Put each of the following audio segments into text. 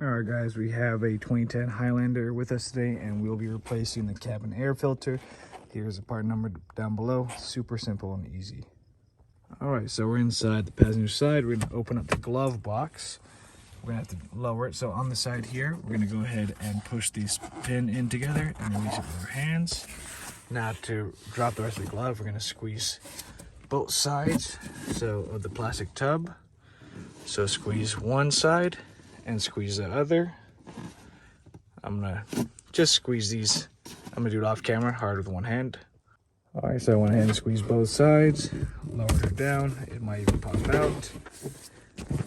Alright guys, we have a 2010 Highlander with us today, and we'll be replacing the cabin air filter. Here's the part number down below. Super simple and easy. Alright, so we're inside the passenger side. We're going to open up the glove box. We're going to have to lower it. So on the side here, we're going to go ahead and push this pin in together and release it with our hands. Now to drop the rest of the glove, we're going to squeeze both sides of the plastic tub. So squeeze one side and squeeze the other. I'm gonna just squeeze these. I'm gonna do it off camera, hard with one hand. All right, so I went ahead and squeezed both sides, lowered it down. It might even pop out.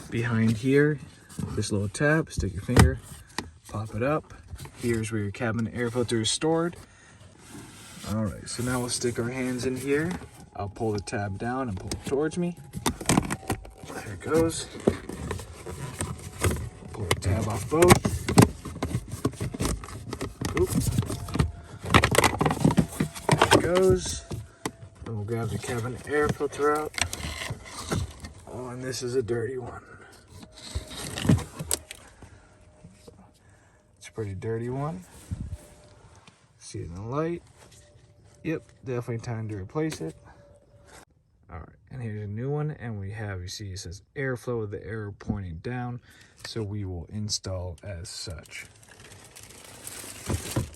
Behind here, this little tab, stick your finger, pop it up. Here's where your cabin air filter is stored. All right, so now we'll stick our hands in here. I'll pull the tab down and pull it towards me. There it goes. Pull the tab off both. Oop. There it goes. And we'll grab the cabin air filter out. Oh, and this is a dirty one. It's a pretty dirty one. See it in the light. Yep, definitely time to replace it. All right, and here's a new one, and we have, you see it says airflow with the arrow pointing down, so we will install as such.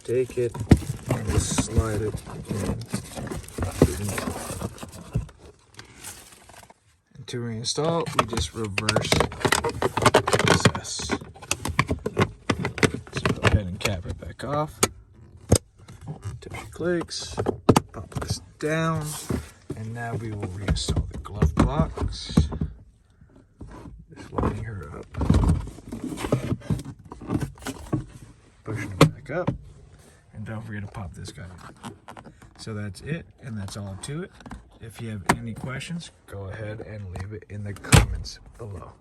Take it and just slide it in. And to reinstall, we just reverse process. So go ahead and cap it back off. Touch your clicks, pop this down. And now we will reinstall the glove box. Just lining her up. Pushing it back up. And don't forget to pop this guy in. So that's it, and that's all to it. If you have any questions, go ahead and leave it in the comments below.